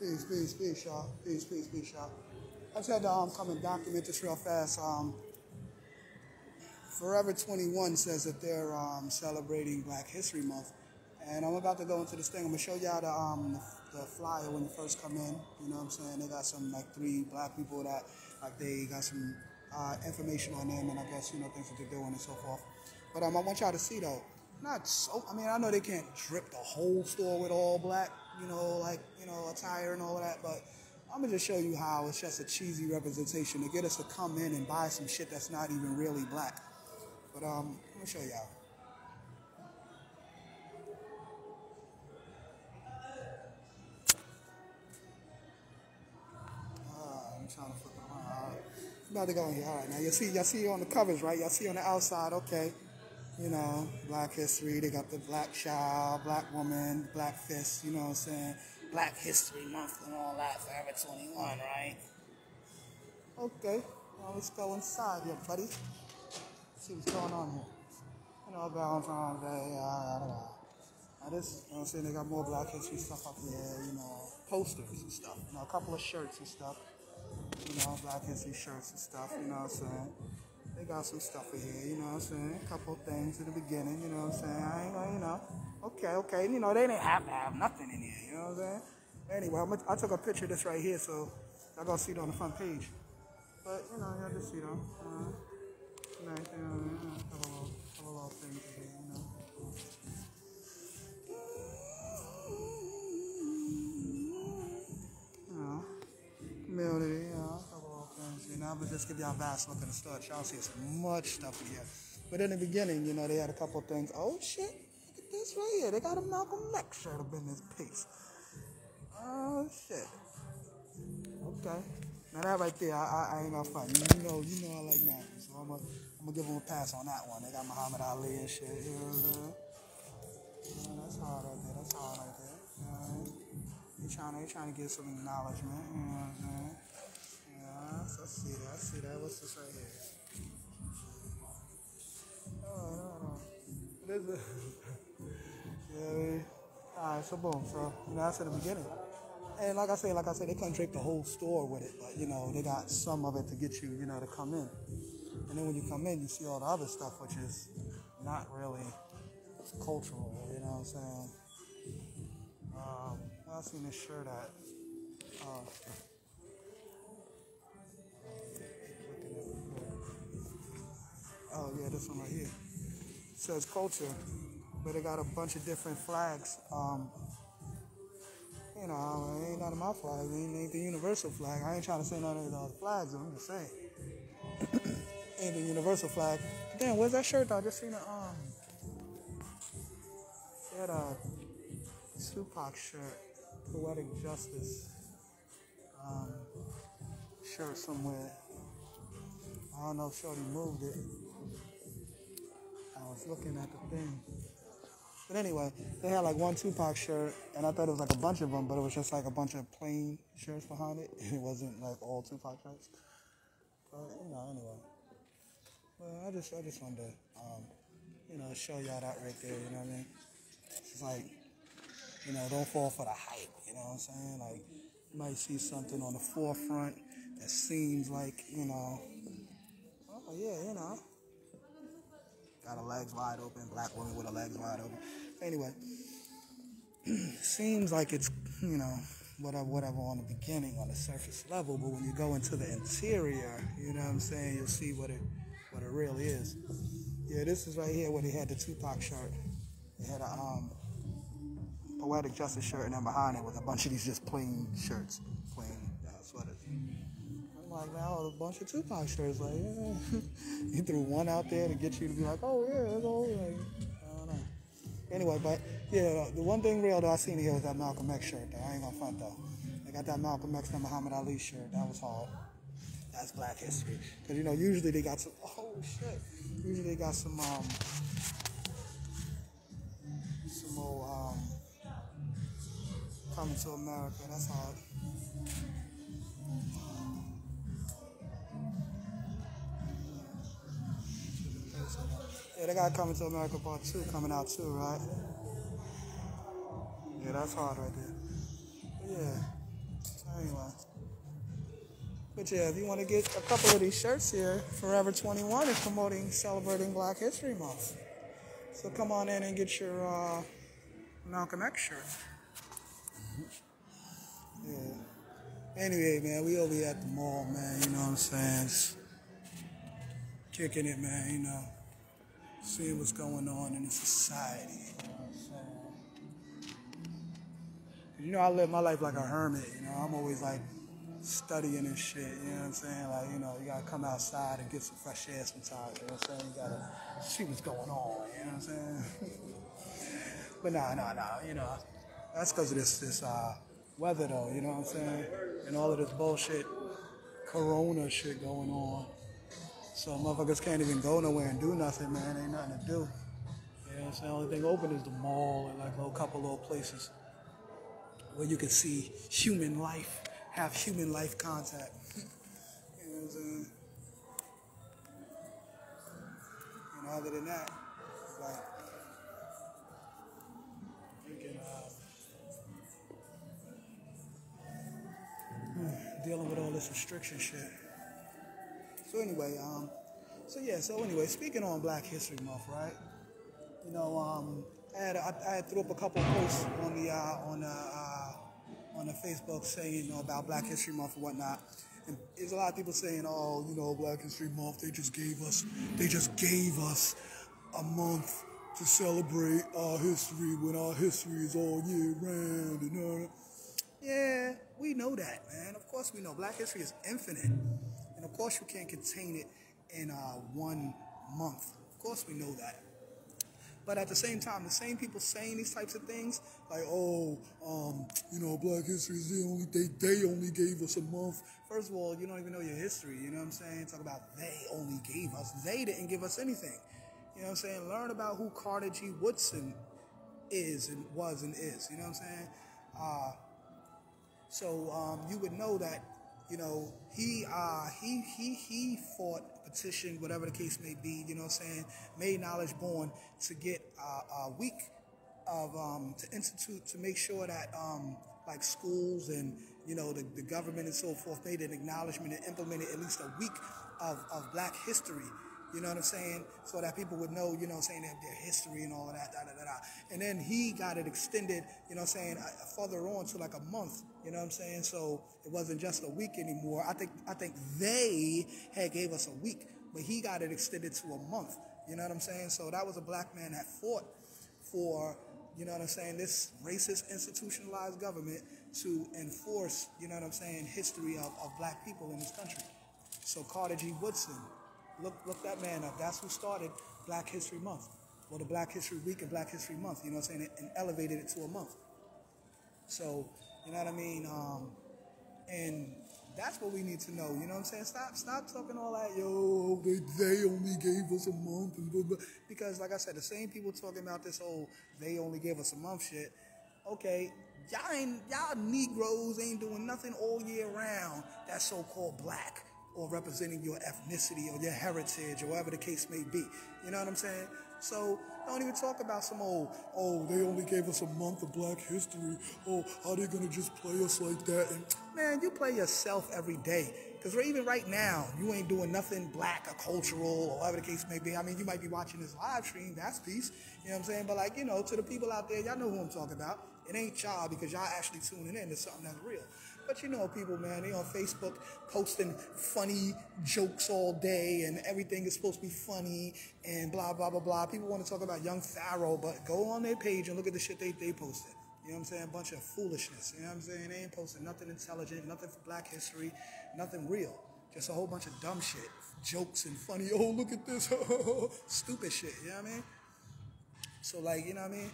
Peace, y'all. Peace, y'all. I just had to come and document this real fast. Forever 21 says that they're celebrating Black History Month, and I'm about to go into this thing. I'm gonna show y'all the flyer when you first come in. You know what I'm saying? They got some like 3 black people that like they got some information on them, and I guess things that they're doing and so forth. But I want y'all to see though. Not so. I mean, I know they can't drip the whole store with all black, attire and all of that, but I'm gonna just show you how it's just a cheesy representation to get us to come in and buy some shit that's not even really black. But I'm gonna show y'all. I'm trying to flip it around. All right. I'm about to go in here. All right, now y'all see on the covers, right? Y'all see on the outside, okay. Black history. They got the black child, black woman, black fist. You know what I'm saying? Black History Month and all that. Forever 21, right? Okay. Now let's go inside here, buddy. See what's going on here. Valentine's Day. Now this, I'm saying, they got more Black History stuff up here. Posters and stuff. A couple of shirts and stuff. Black History shirts and stuff. You know what I'm saying? They got some stuff in here, you know what I'm saying? A couple of things in the beginning, you know what I'm saying? I ain't gonna, Okay. They didn't have to have nothing in here, you know what I'm saying? Anyway, I took a picture of this right here, so y'all gonna see it on the front page. But, y'all just see them. Nice, couple little things in here, Community, couple of things. I'm gonna just give y'all a vast look at the store. Y'all see so much stuff in here. But in the beginning, they had a couple of things. Oh shit, look at this right here. They got a Malcolm X shirt up in this piece. Oh shit. Okay. Now that right there, I ain't gonna fight. You know I like Malcolm, so I'm gonna give them a pass on that one. They got Muhammad Ali and shit. You know what I'm saying? That's hard right there. They trying to get some acknowledgement. You know what I'm saying? I see that. What's this right here? What is it? Alright, so boom. So, that's in the beginning. And like I said, they couldn't drape the whole store with it, but, they got some of it to get you, to come in. And then when you come in, you see all the other stuff, which is not really cultural, you know what I'm saying? I seen this shirt at, oh yeah, this one right here. It says culture, but it got a bunch of different flags. It ain't none of my flags. It ain't the universal flag. I ain't trying to say none of the other flags. I'm just saying. Ain't the universal flag. Damn, where's that shirt though? I just seen they had a Tupac shirt, Poetic Justice shirt somewhere. I don't know if Shorty moved it. I was looking at the thing. But anyway, they had like one Tupac shirt, and I thought it was like a bunch of them, but it was just like a bunch of plain shirts behind it. It wasn't like all Tupac shirts. But, anyway. Well, I just wanted to, show y'all that right there, you know what I mean? It's like, don't fall for the hype, you know what I'm saying? Like, you might see something on the forefront that seems like, oh yeah, got her legs wide open, black woman with her legs wide open. Anyway, seems like it's, whatever on the beginning, on the surface level, but when you go into the interior, you know what I'm saying, you'll see what it really is. Yeah, this is right here where they had the Tupac shirt. They had a Poetic Justice shirt, and then behind it was a bunch of these just plain shirts, plain sweaters. I'm like, now a bunch of Tupac shirts, like, yeah. He threw one out there to get you to be like, oh yeah, it's all like, I don't know. Anyway, but yeah, the one thing real though I seen here was that Malcolm X shirt though. I ain't gonna front though. They got that Malcolm X and Muhammad Ali shirt. That was hard. That's Black History. Because usually they got some, oh shit. Usually they got some old Coming to America. That's hard. Yeah, they got Coming to America Part 2 coming out too, right? Yeah, that's hard right there. But yeah. But yeah, if you want to get a couple of these shirts here, Forever 21 is promoting, celebrating Black History Month. So come on in and get your Malcolm X shirt. Yeah. Anyway, man, we over here at the mall, man, you know what I'm saying? Just kicking it, man, you know. Seeing what's going on in the society. You know what I'm saying? You know, I live my life like a hermit, you know. I'm always like studying and shit, you know what I'm saying? Like, you know, you gotta come outside and get some fresh air sometimes, you know what I'm saying? You gotta see what's going on, you know what I'm saying? But nah, you know, that's because of this weather though, you know what I'm saying? And all of this bullshit, corona shit going on. So motherfuckers can't even go nowhere and do nothing, man. Ain't nothing to do. You know what I'm saying? The only thing open is the mall and like a couple little places where you can see human life, have human life contact. You know what I'm saying? And other than that, it's like freaking dealing with all this restriction shit. So anyway, speaking on Black History Month, right? You know, I had threw up a couple of posts on the Facebook saying, you know, about Black History Month and whatnot. And there's a lot of people saying, oh, you know, Black History Month, they just gave us a month to celebrate our history when our history is all year round and all that. Yeah, we know that, man. Of course we know. Black history is infinite. And of course you can't contain it in 1 month. Of course we know that. But at the same time, the same people saying these types of things, like, oh, you know, Black history is they only gave us a month. First of all, you don't even know your history, you know what I'm saying? Talk about they only gave us. They didn't give us anything. You know what I'm saying? Learn about who Carter G. Woodson is and was and is, you know what I'm saying? So you would know that, you know, he fought, petitioned, whatever the case may be, you know what I'm saying, made knowledge born to get a week of, to institute, to make sure that, like schools and, you know, the government and so forth made an acknowledgement and implemented at least a week of Black history. You know what I'm saying? So that people would know, you know what I'm saying, their history and all of that, And then he got it extended, you know what I'm saying, further on to like a month, you know what I'm saying? So it wasn't just a week anymore. I think they had gave us a week, but he got it extended to a month, you know what I'm saying? So that was a black man that fought for, you know what I'm saying, this racist institutionalized government to enforce, you know what I'm saying, history of black people in this country. So Carter G. Woodson, look that man up. That's who started Black History Month. Well, the Black History Week and Black History Month, you know what I'm saying, and elevated it to a month. So, you know what I mean? And that's what we need to know, you know what I'm saying? Stop talking all that, yo, they only gave us a month and blah, blah. Because, like I said, the same people talking about this whole they only gave us a month shit. Okay, y'all Negroes ain't doing nothing all year round that's so-called black, or representing your ethnicity or your heritage or whatever the case may be. You know what I'm saying? So don't even talk about some old, oh, they only gave us a month of black history. Oh, are they going to just play us like that? And man, you play yourself every day. Because even right now, you ain't doing nothing black or cultural or whatever the case may be. I mean, you might be watching this live stream, that's peace. You know what I'm saying? But like, you know, to the people out there, y'all know who I'm talking about. It ain't y'all because y'all actually tuning in to something that's real. But you know people, man, they on Facebook posting funny jokes all day and everything is supposed to be funny and blah, blah, blah, blah. People want to talk about young Pharaoh, but go on their page and look at the shit they posted. You know what I'm saying? A bunch of foolishness. You know what I'm saying? They ain't posting nothing intelligent, nothing for black history, nothing real. Just a whole bunch of dumb shit. Jokes and funny, oh, look at this. Stupid shit. You know what I mean? So, like, you know what I mean?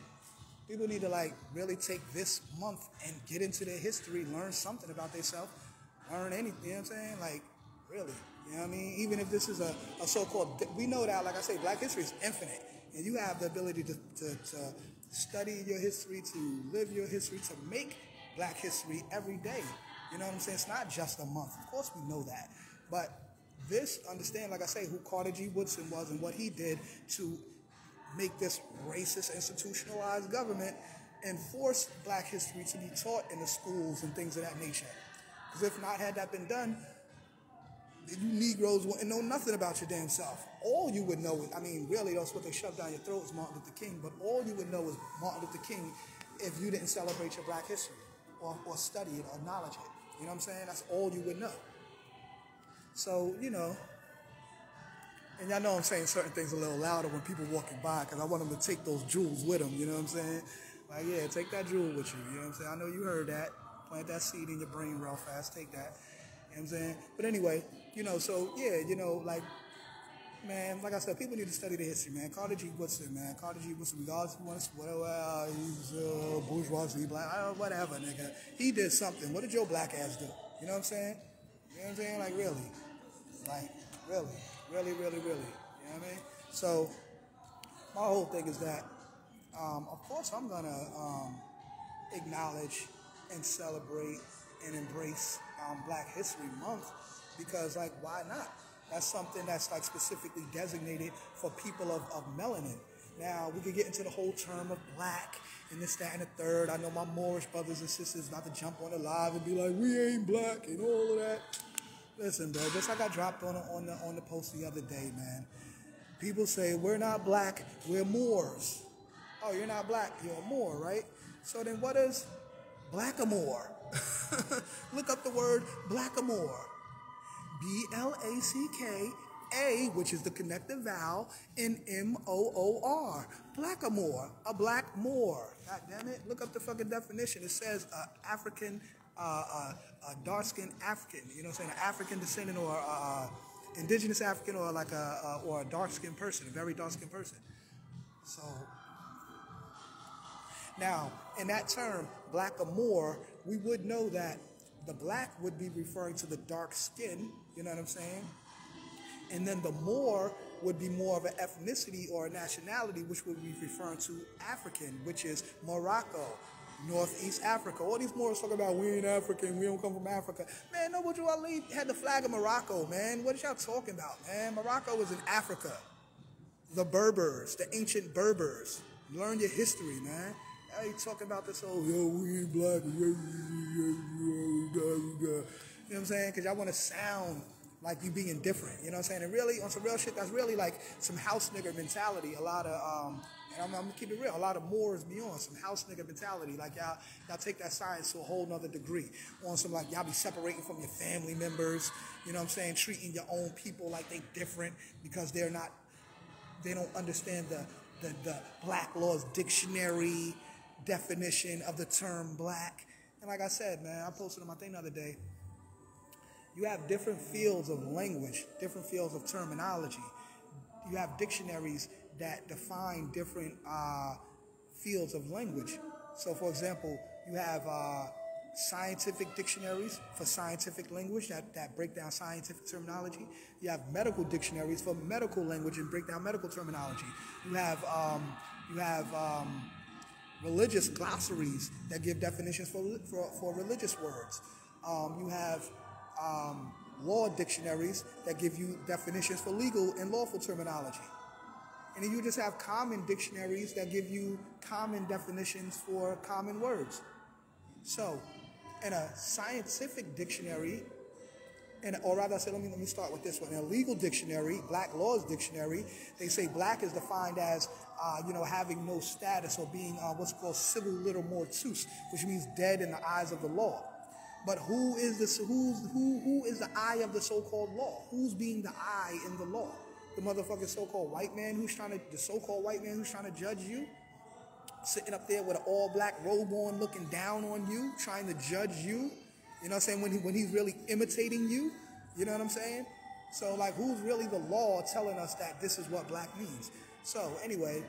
People need to, like, really take this month and get into their history, learn something about themselves, learn anything, you know what I'm saying? Like, really, you know what I mean? Even if this is a so-called, we know that, like I say, black history is infinite. And you have the ability to study your history, to live your history, to make black history every day. You know what I'm saying? It's not just a month. Of course we know that. But this, understand, like I say, who Carter G. Woodson was and what he did to make this racist institutionalized government enforce black history to be taught in the schools and things of that nature. Because if not, had that been done, You Negroes wouldn't know nothing about your damn self. All you would know, I mean, really, that's what they shoved down your throat is Martin Luther King, but all you would know is Martin Luther King if you didn't celebrate your black history or study it or acknowledge it. You know what I'm saying? That's all you would know. So, you know, and y'all know I'm saying certain things a little louder when people walking by because I want them to take those jewels with them, you know what I'm saying? Like, yeah, take that jewel with you, you know what I'm saying? I know you heard that. Plant that seed in your brain real fast, take that. You know what I'm saying? But anyway, you know, so, yeah, you know, like, man, like I said, people need to study the history, man. Carter G. Woodson, man. Carter G. Woodson, regardless if you want to, whatever, he's bourgeoisie, black, whatever, nigga. He did something. What did your black ass do? You know what I'm saying? You know what I'm saying? Like, really. Like, really. Really, really, really. You know what I mean? So, my whole thing is that, of course, I'm going to acknowledge and celebrate and embrace Black History Month because, like, why not? That's something that's, like, specifically designated for people of melanin. Now, we could get into the whole term of black and this, that, and the third. I know my Moorish brothers and sisters about to jump on the live and be like, we ain't black and all of that. Listen, bro, just like I dropped on the post the other day, man. People say, we're not black, we're Moors. Oh, you're not black, you're a Moor, right? So then what is blackamoor? Look up the word blackamoor. B-L-A-C-K-A, which is the connective vowel, and M-O-O-R. Blackamoor, a black Moor. God damn it, look up the fucking definition. It says African, a dark-skinned African, you know what I'm saying, an African descendant or indigenous African or like or a dark-skinned person, a very dark-skinned person. So, now, in that term, blackamoor, we would know that the black would be referring to the dark skin, you know what I'm saying? And then the Moor would be more of an ethnicity or a nationality, which would be referring to African, which is Morocco, Northeast Africa. All these Moors talk about, we ain't African, we don't come from Africa. Man, Noble Ali had the flag of Morocco, man. What is y'all talking about, man? Morocco was in Africa. The Berbers, the ancient Berbers. Learn your history, man. Now you talking about this whole, yo, we ain't black, you know what I'm saying? Because y'all want to sound like you being different, you know what I'm saying? And really, on some real shit, that's really like some house nigger mentality. A lot of, and I'm gonna keep it real, a lot of Moors be on some house nigger mentality. Like y'all take that science to a whole nother degree. On some like, y'all be separating from your family members, you know what I'm saying? Treating your own people like they different because they don't understand the Black Laws Dictionary definition of the term black. And like I said, man, I posted on my thing the other day, you have different fields of language, different fields of terminology. You have dictionaries that define different fields of language. So, for example, you have scientific dictionaries for scientific language that break down scientific terminology. You have medical dictionaries for medical language and break down medical terminology. You have religious glossaries that give definitions for religious words. You have law dictionaries that give you definitions for legal and lawful terminology. And then you just have common dictionaries that give you common definitions for common words. So, in a scientific dictionary, or rather I said, let me start with this one. In a legal dictionary, Black Laws Dictionary, they say black is defined as, having no status or being what's called civil little mortus, which means dead in the eyes of the law. But who is the eye of the so-called law? Who's being the eye in the law? The motherfucking so-called white man the so-called white man who's trying to judge you? Sitting up there with an all-black robe on, looking down on you, trying to judge you. You know what I'm saying? When he's really imitating you. You know what I'm saying? So, like, who's really the law telling us that this is what black means? So, anyway,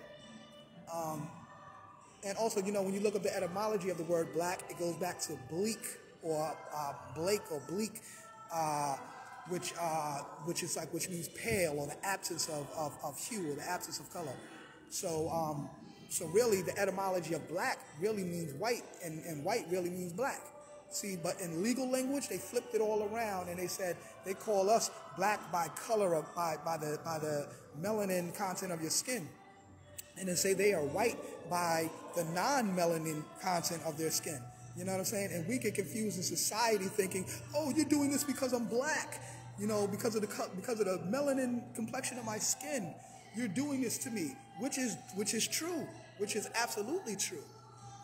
and also, when you look up the etymology of the word black, it goes back to bleak or Blake or bleak, which means pale or the absence of hue or the absence of color. So really the etymology of black really means white, and white really means black. See, but in legal language, they flipped it all around and they said they call us black by color by the melanin content of your skin. And then say they are white by the non-melanin content of their skin. You know what I'm saying? And we get confused in society thinking, oh, you're doing this because I'm black. because of the melanin complexion of my skin, you're doing this to me, which is true, which is absolutely true.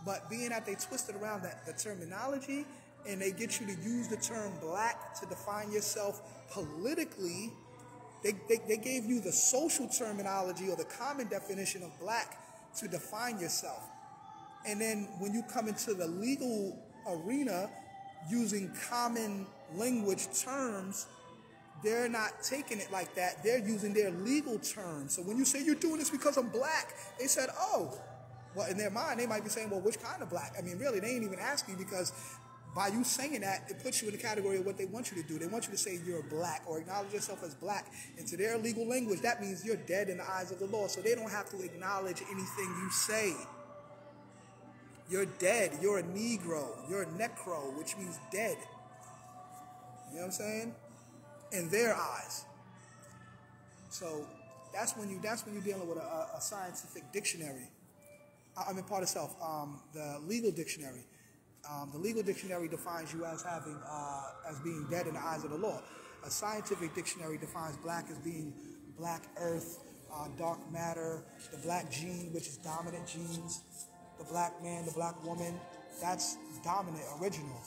But being that they twisted around the terminology and they get you to use the term black to define yourself politically, they gave you the social terminology or the common definition of black to define yourself. And then when you come into the legal arena using common language terms, they're not taking it like that. They're using their legal terms. So when you say you're doing this because I'm black, they said, oh, well, in their mind, they might be saying, well, which kind of black? I mean, really, they ain't even asking, because by you saying that, it puts you in the category of what they want you to do. They want you to say you're black or acknowledge yourself as black. And to their legal language, that means you're dead in the eyes of the law. So they don't have to acknowledge anything you say. You're dead. You're a Negro. You're a necro, which means dead. You know what I'm saying? In their eyes. So that's when you're dealing with a scientific dictionary. Part of self. The legal dictionary. The legal dictionary defines you as being dead in the eyes of the law. A scientific dictionary defines black as being black earth, dark matter, the black gene, which is dominant genes, the black man, the black woman, that's dominant, original.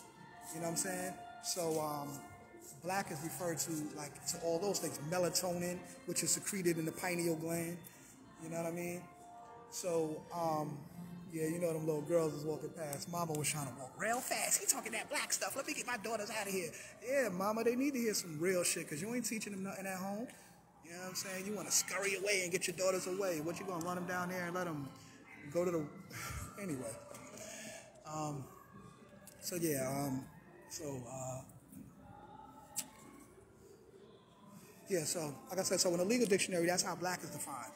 You know what I'm saying? So black is referred to to all those things. Melatonin, which is secreted in the pineal gland. You know what I mean? So, yeah, you know them little girls was walking past. Mama was trying to walk real fast. He talking that black stuff. Let me get my daughters out of here. Yeah, Mama, they need to hear some real shit, because you ain't teaching them nothing at home. You know what I'm saying? You want to scurry away and get your daughters away. What, you going to run them down there and let them go to the... Anyway. So like I said, so in the legal dictionary, that's how black is defined.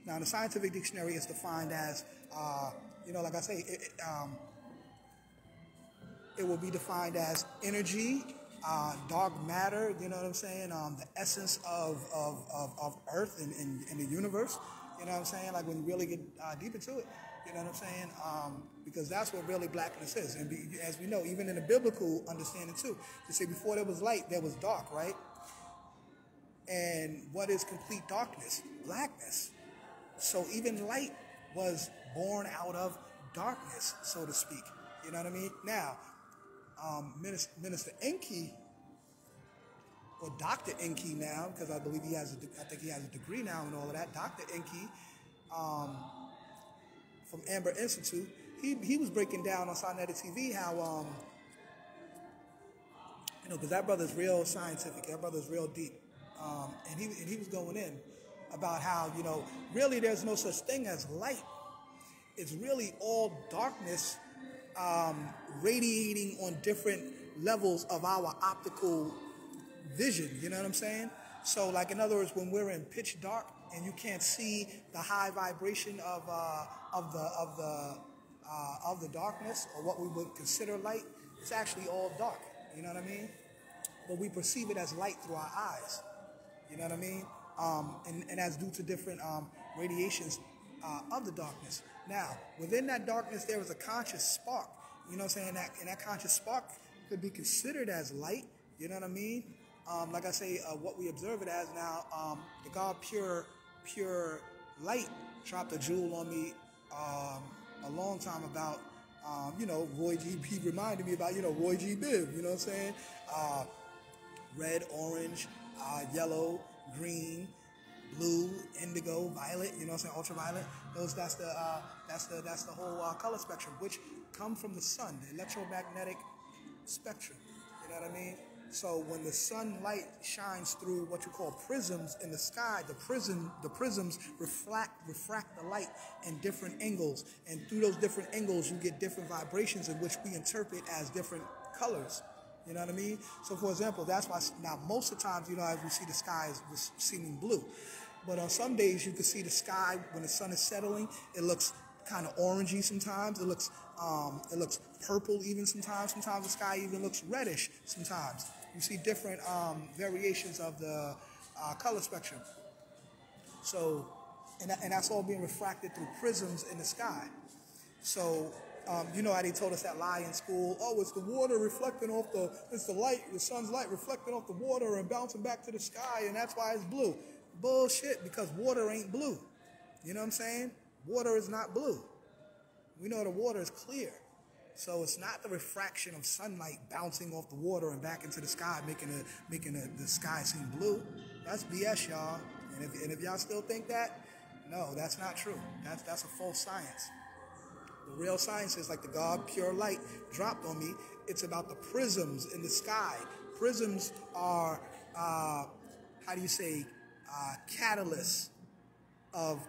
Now, in the scientific dictionary, it's defined as, like I say, it will be defined as energy, dark matter, you know what I'm saying, the essence of Earth and the universe, you know what I'm saying, like when you really get deep into it, you know what I'm saying, because that's what really blackness is. And as we know, even in the biblical understanding too, you say before there was light, there was dark, right? And what is complete darkness? Blackness. So even light was born out of darkness, so to speak. You know what I mean? Now, Minister Enki, or Dr. Enki now, because I believe he has a degree now and all of that. Dr. Enki, from Amber Institute, he was breaking down on Sonetti TV how, because that brother's real scientific, that brother's real deep. And he was going in about how, really there's no such thing as light. It's really all darkness radiating on different levels of our optical vision. You know what I'm saying? So, like, in other words, when we're in pitch dark and you can't see the high vibration of the darkness, or what we would consider light, it's actually all dark. You know what I mean? But we perceive it as light through our eyes. You know what I mean? And that's due to different radiations of the darkness. Now, within that darkness, there is a conscious spark. You know what I'm saying? And that conscious spark could be considered as light. You know what I mean? Like I say, what we observe it as now, the God Pure Light dropped a jewel on me a long time about, Roy G. He reminded me about, Roy G. Biv. You know what I'm saying? Red, orange, yellow, green, blue, indigo, violet, you know what I'm saying, ultraviolet. That's the whole color spectrum, which come from the sun, the electromagnetic spectrum. You know what I mean? So when the sunlight shines through what you call prisms in the sky, the prisms refract the light in different angles, and through those different angles you get different vibrations in which we interpret as different colors. You know what I mean? So, for example, that's why now most of the times, as we see the sky is seeming blue. But on some days, you can see the sky when the sun is settling. It looks kind of orangey sometimes. It looks purple even sometimes. Sometimes the sky even looks reddish sometimes. You see different variations of the color spectrum. So, and that's all being refracted through prisms in the sky. So, You know how they told us that lie in school? Oh, it's the water reflecting off it's the light, the sun's light reflecting off the water and bouncing back to the sky, and that's why it's blue. Bullshit, because water ain't blue. You know what I'm saying? Water is not blue. We know the water is clear. So it's not the refraction of sunlight bouncing off the water and back into the sky, making the sky seem blue. That's BS, y'all. And if y'all still think that, no, that's not true. That's a false science. The real science is like the God pure light dropped on me. It's about the prisms in the sky. Prisms are, how do you say, catalysts of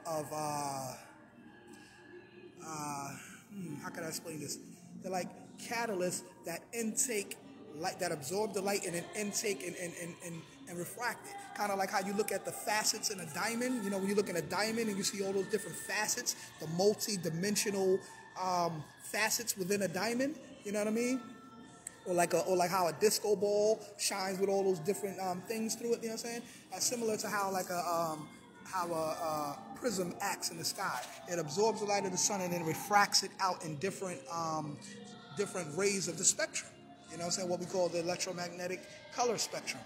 how can I explain this? They're like catalysts that intake light, that absorb the light and then intake and refract it. Kind of like how you look at the facets in a diamond. You know, when you look at a diamond and you see all those different facets, the multi-dimensional facets within a diamond. You know what I mean? Or like how a disco ball shines with all those different things through it. You know what I'm saying? That's similar to how like a prism acts in the sky. It absorbs the light of the sun and then refracts it out in different rays of the spectrum. You know what I'm saying? What we call the electromagnetic color spectrum.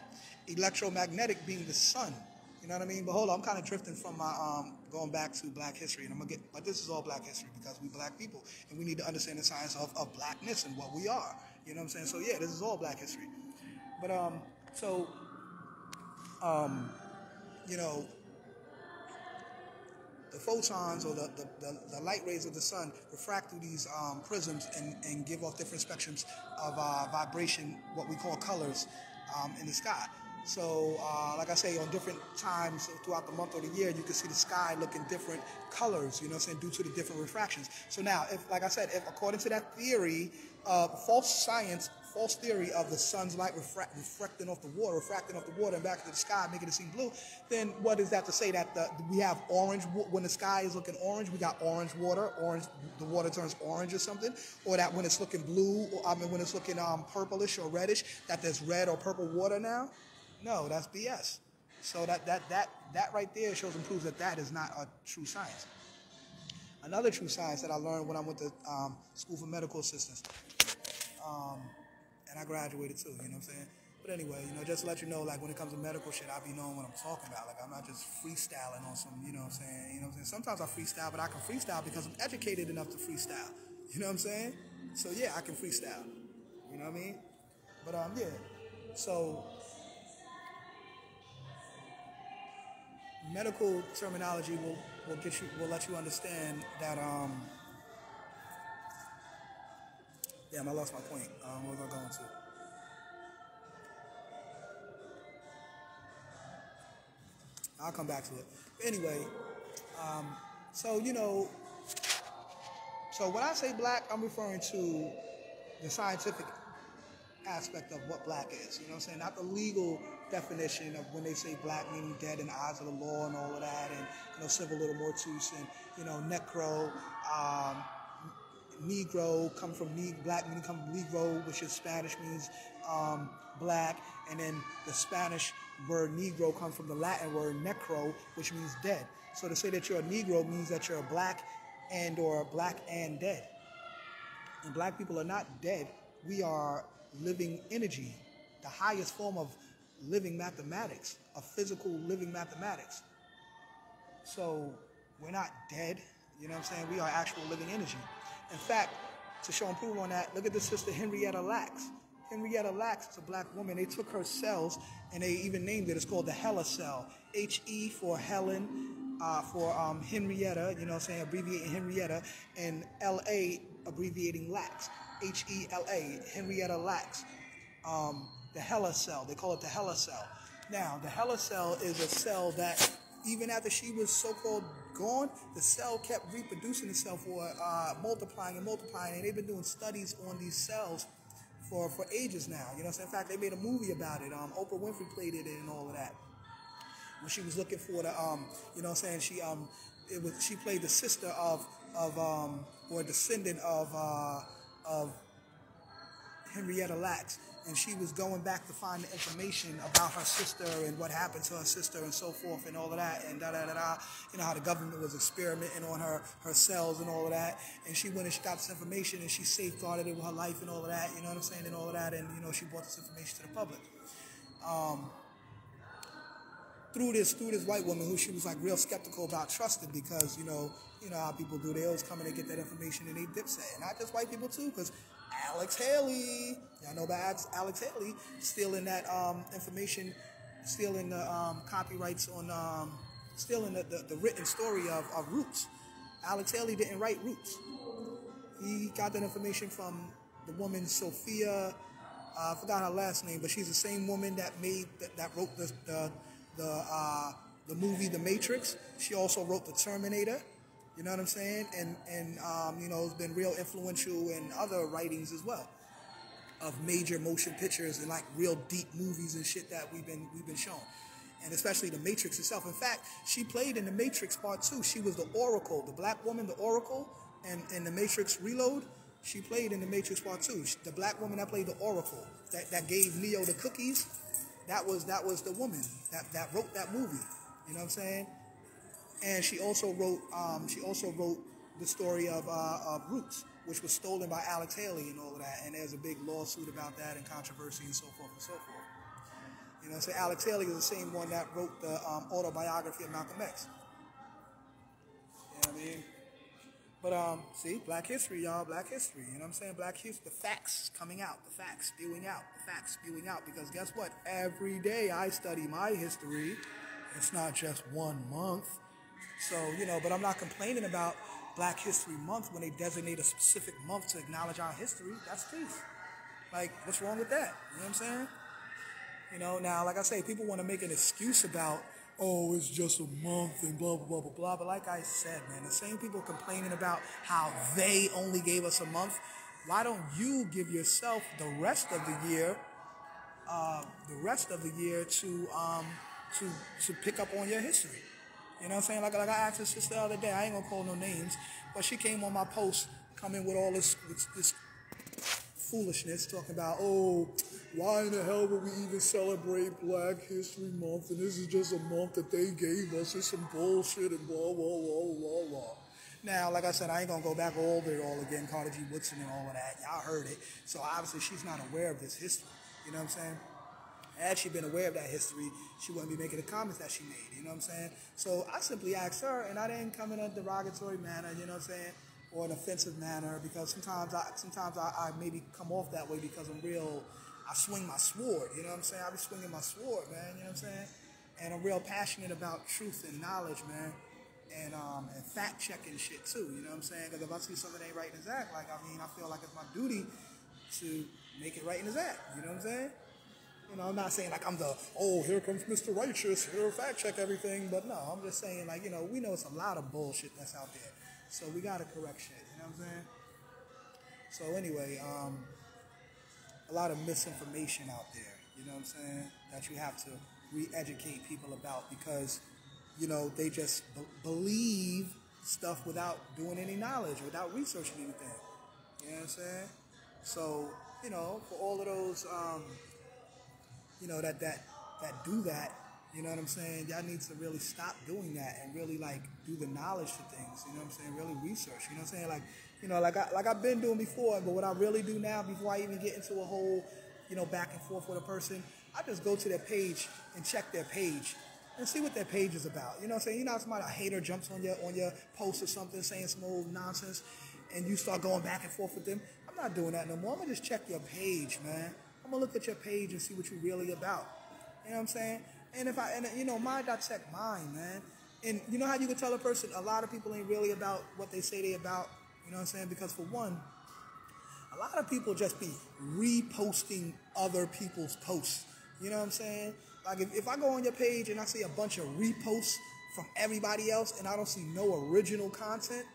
Electromagnetic being the sun. You know what I mean? But hold on, I'm kind of drifting from my going back to Black history, and but this is all Black history because we Black people, and we need to understand the science of Blackness and what we are. You know what I'm saying? So yeah, this is all Black history. But you know, the photons or the light rays of the sun refract through these prisms and give off different spectrums of vibration, what we call colors, in the sky. So, like I say, on different times throughout the month or the year, you can see the sky looking different colors, you know what I'm saying, due to the different refractions. So now, like I said, if according to that theory, false theory of the sun's light refracting off the water and back into the sky, making it seem blue, then what is that to say that we have orange, when the sky is looking orange, we got orange water, the water turns orange or something, or that when it's looking blue, when it's looking purplish or reddish, that there's red or purple water now? No, that's BS. So that right there shows and proves that is not a true science. Another true science that I learned when I went to school for medical assistants, and I graduated too, you know what I'm saying? But anyway, you know, just to let you know, like when it comes to medical shit, I be knowing what I'm talking about. Like I'm not just freestyling on some, you know what I'm saying? You know what I'm saying? Sometimes I freestyle, but I can freestyle because I'm educated enough to freestyle. You know what I'm saying? So yeah, I can freestyle. You know what I mean? But yeah. So medical terminology will let you understand that damn, I lost my point. What was I going to? I'll come back to it. But anyway, so you know, so when I say Black, I'm referring to the scientific aspect of what Black is. You know what I'm saying? Not the legal definition of when they say Black meaning dead in the eyes of the law and all of that, and you know, civil little mortuus and you know, necro, Negro come from Black meaning come from Negro, which is Spanish means black, and then the Spanish word Negro comes from the Latin word necro, which means dead. So to say that you're a Negro means that you're a black and dead. And Black people are not dead. We are living energy, the highest form of living mathematics, of physical living mathematics. So we're not dead, you know what I'm saying? We are actual living energy. In fact, to show and prove on that, look at the sister Henrietta Lacks. Henrietta Lacks is a Black woman. They took her cells and they even named it. It's called the Hela cell. H-E for Helen, for Henrietta, you know what I'm saying, abbreviating Henrietta, and L-A abbreviating Lacks. H-E-L-A, Henrietta Lacks. The Hela cell. They call it the Hela cell. Now, the Hela cell is a cell that even after she was so-called gone, the cell kept reproducing itself or multiplying, and they've been doing studies on these cells for ages now. You know what I'm saying? In fact, they made a movie about it. Oprah Winfrey played it and all of that. When she was looking for the, you know what I'm saying? She played the sister of or descendant of Henrietta Lacks. and she was going back to find the information about her sister and what happened to her sister and so forth and all of that and da-da-da-da. You know, how the government was experimenting on her cells and all of that. And she went and she got this information and she safeguarded it with her life and all of that, you know what I'm saying, and all of that. And, you know, she brought this information to the public. Through this white woman who she was like real skeptical about trusting because, you know how people do. They always come and they get that information and they dipset. And not just white people too, because Alex Haley, y'all know about Alex Haley stealing that information, stealing the copyrights on, stealing the written story of Roots. Alex Haley didn't write Roots. He got that information from the woman Sophia, I forgot her last name, but she's the same woman that wrote the movie The Matrix. She also wrote The Terminator. You know what I'm saying? And you know, has been real influential in other writings as well of major motion pictures and like real deep movies and shit that we've been shown. And especially The Matrix itself. In fact, she played in The Matrix Part 2. She was the Oracle, the black woman, the Oracle, and in The Matrix Reload, she played in The Matrix Part 2. The black woman that played the Oracle, that gave Neo the cookies, that was the woman that wrote that movie. You know what I'm saying? And she also wrote the story of Roots, which was stolen by Alex Haley and all of that. And there's a big lawsuit about that and controversy and so forth and so forth. You know, so Alex Haley is the same one that wrote the autobiography of Malcolm X. You know what I mean? But see, Black history, y'all, Black history. You know what I'm saying? Black history, the facts coming out, the facts spewing out, Because guess what? Every day I study my history. It's not just 1 month. So, you know, but I'm not complaining about Black History Month when they designate a specific month to acknowledge our history. That's peace. Like, what's wrong with that? You know what I'm saying? You know, now, like I say, people want to make an excuse about, oh, it's just a month and blah, blah, blah, blah, blah. But like I said, man, the same people complaining about how they only gave us a month, why don't you give yourself the rest of the year to pick up on your history? You know what I'm saying? Like I asked this sister the other day, I ain't gonna call no names, but she came on my post coming with all this foolishness, talking about, oh, why in the hell would we even celebrate Black History Month? And this is just a month that they gave us. It's some bullshit and blah, blah, blah, blah, blah. Now, like I said, I ain't going to go back over it all again, Carter G. Woodson and all of that. Y'all heard it. So obviously she's not aware of this history. You know what I'm saying? Had she been aware of that history, she wouldn't be making the comments that she made. You know what I'm saying? So I simply asked her, and I didn't come in a derogatory manner, you know what I'm saying? Or an offensive manner, because sometimes I maybe come off that way because I swing my sword, you know what I'm saying? I be swinging my sword, man, you know what I'm saying? And I'm real passionate about truth and knowledge, man, and fact-checking shit, too, you know what I'm saying? Because if I see something ain't right in his act, like, I feel like it's my duty to make it right in his act, you know what I'm saying? You know, I'm not saying like I'm here comes Mr. Righteous, here fact-check everything, but no, I'm just saying, like, you know, we know it's a lot of bullshit that's out there. So we got to correct shit, you know what I'm saying? So anyway, a lot of misinformation out there, you know what I'm saying, that you have to re-educate people about because, you know, they just believe stuff without doing any knowledge, without researching anything. You know what I'm saying? So, you know, for all of those, you know, that do that, you know what I'm saying? Y'all need to really stop doing that and really, like, do the knowledge to things, you know what I'm saying? Really research, you know what I'm saying? Like, you know, like I've been doing before, but what I really do now, before I even get into a whole, you know, back and forth with a person, I just go to their page and check their page and see what their page is about. You know what I'm saying? You know how somebody, a hater jumps on your post or something, saying some old nonsense, and you start going back and forth with them? I'm not doing that no more. I'm going to just check your page, man. I'm going to look at your page and see what you're really about. You know what I'm saying? And you know, mind I check mine, man. And you know how you can tell a person a lot of people ain't really about what they say they about? You know what I'm saying? Because for one, a lot of people just be reposting other people's posts. You know what I'm saying? Like if I go on your page and I see a bunch of reposts from everybody else and I don't see no original content,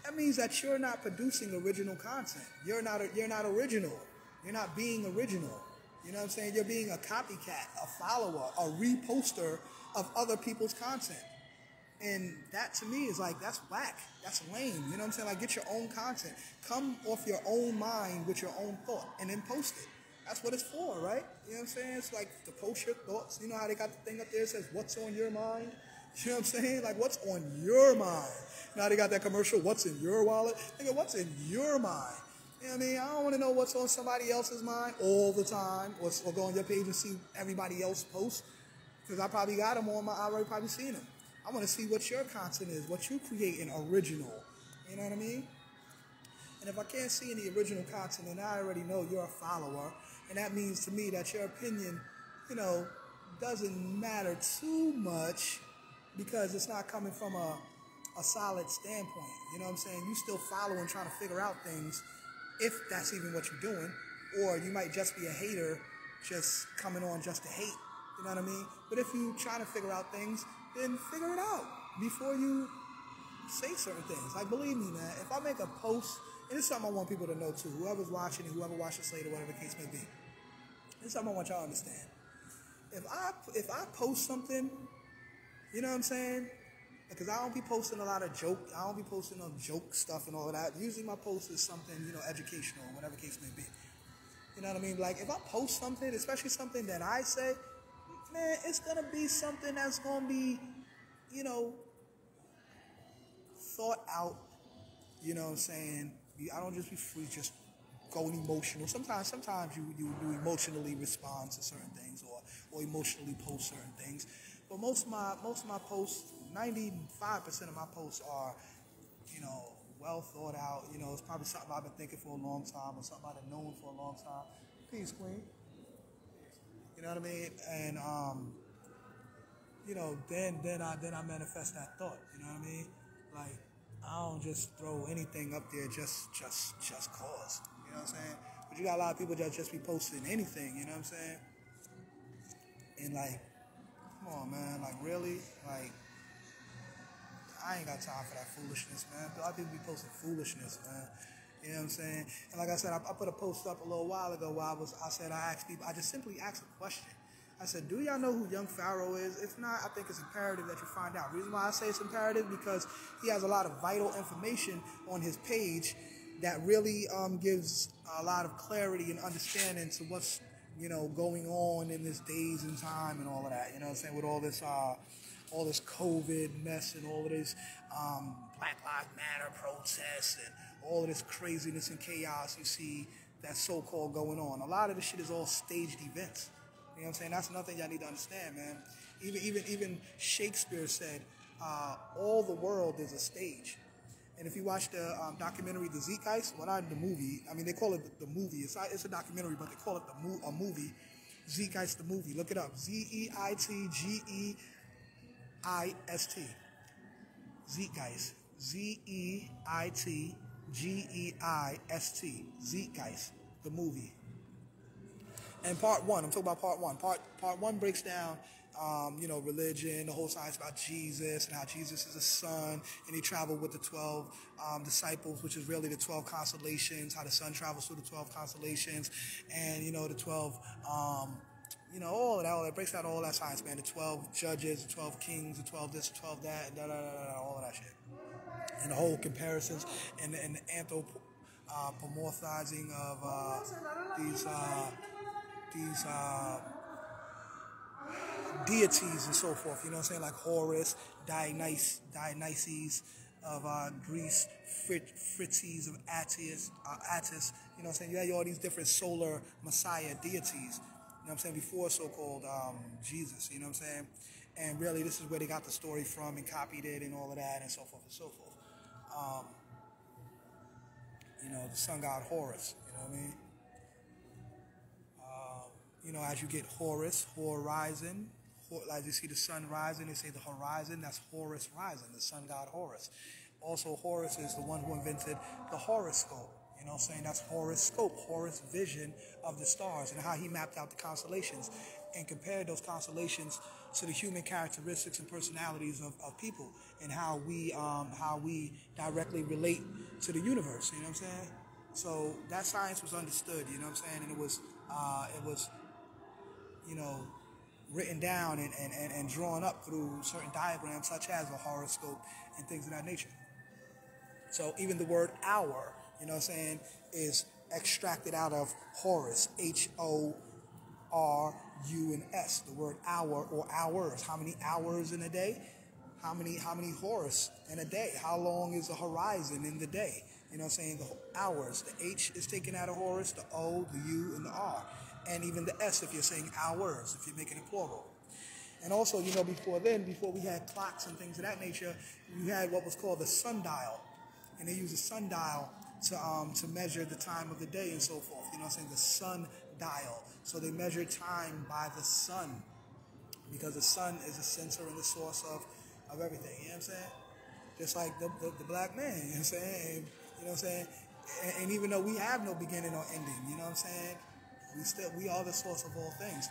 that means that you're not producing original content. You're not original. You're not being original. You know what I'm saying? You're being a copycat, a follower, a reposter of other people's content. And that to me is like, that's whack. That's lame. You know what I'm saying? Like, get your own content. Come off your own mind with your own thought and then post it. That's what it's for, right? You know what I'm saying? It's like to post your thoughts. You know how they got the thing up there that says, what's on your mind? You know what I'm saying? Like, what's on your mind? You know how they got that commercial, what's in your wallet? Nigga, what's in your mind? You know what I mean? I don't want to know what's on somebody else's mind all the time, or go on your page and see everybody else post, because I probably got them on my, I already probably seen them. I want to see what your content is, what you creating original. You know what I mean? And if I can't see any original content, then I already know you're a follower. And that means to me that your opinion, you know, doesn't matter too much because it's not coming from a solid standpoint. You know what I'm saying? You still following, trying to figure out things, if that's even what you're doing. Or you might just be a hater, just coming on just to hate. You know what I mean? But if you try to figure out things, then figure it out before you say certain things. Like, believe me, man, if I make a post, and it's something I want people to know too, whoever's watching it, whoever watches later, whatever the case may be, it's something I want y'all to understand. If I post something, you know what I'm saying? Because I don't be posting a lot of I don't be posting no joke stuff and all of that. Usually my post is something, you know, educational, whatever the case may be. You know what I mean? Like, if I post something, especially something that I say, man, it's going to be something that's going to be, you know, thought out, you know what I'm saying? I don't just be free, just going emotional. Sometimes you emotionally respond to certain things or emotionally post certain things. But most of my posts, 95% of my posts are, you know, well thought out. You know, it's probably something I've been thinking for a long time or something I've known for a long time. Peace, Queen. You know what I mean? And you know, then I manifest that thought. You know what I mean? Like, I don't just throw anything up there just cause. You know what I'm saying? But you got a lot of people that just be posting anything. You know what I'm saying? And like, come on, man. Like, really? Like, I ain't got time for that foolishness, man. A lot of people be posting foolishness, man. You know what I'm saying? And like I said, I put a post up a little while ago where I just simply asked a question. I said, do y'all know who Young Pharaoh is? If not, I think it's imperative that you find out. The reason why I say it's imperative because he has a lot of vital information on his page that really gives a lot of clarity and understanding to what's, you know, going on in this days and time and all of that. You know what I'm saying? With all this COVID mess and all of this Black Lives Matter protests and all of this craziness and chaos you see that's so-called going on. A lot of this shit is all staged events. You know what I'm saying? That's another thing y'all need to understand, man. Even Shakespeare said, all the world is a stage. And if you watch the documentary, The Zeitgeist, well, not the movie. I mean, they call it the movie. It's a documentary, but they call it a movie. Zeitgeist, the movie. Look it up. Zeitgeist. Zeitgeist. Zeitgeist. Zeitgeist, the movie. And part one, I'm talking about part one. Part one breaks down, you know, religion, the whole science about Jesus and how Jesus is a son, and he traveled with the 12 disciples, which is really the 12 constellations, how the sun travels through the 12 constellations, and, you know, the 12, you know, all of that breaks down all that science, man. The 12 judges, the 12 kings, the 12 this, the 12 that, and all of that shit. And the whole comparisons and the anthropomorphizing of these deities and so forth, you know what I'm saying, like Horus, Dionysus of Greece, Phrytes of Attis, you know what I'm saying, you had all these different solar messiah deities, you know what I'm saying, before so-called Jesus, you know what I'm saying, and really this is where they got the story from and copied it and all of that and so forth and so forth. You know, the sun god Horus, you know what I mean? You know, as you get Horus, horizon, as you see the sun rising, they say the horizon, that's Horus rising, the sun god Horus. Also, Horus is the one who invented the horoscope. You know what I'm saying? That's horoscope, Horus' vision of the stars and how he mapped out the constellations and compared those constellations to the human characteristics and personalities of people and how we directly relate to the universe. You know what I'm saying? So that science was understood. You know what I'm saying? And it was you know, written down and drawn up through certain diagrams such as a horoscope and things of that nature. So even the word hour, you know what I'm saying, is extracted out of Horus, Horus. The word hour or hours. How many hours in a day? How many Horus in a day? How long is the horizon in the day? You know what I'm saying? The hours. The H is taken out of Horus, the O, the U, and the R. And even the S if you're saying hours, if you're making it plural. And also, before we had clocks and things of that nature, you had what was called the sundial. And they used a sundial to measure the time of the day and so forth. You know what I'm saying? The sundial. So they measure time by the sun, because the sun is the center and the source of everything. You know what I'm saying? Just like the black man. You know what I'm saying? And, you know what I'm saying? And even though we have no beginning or ending, you know what I'm saying? We are the source of all things.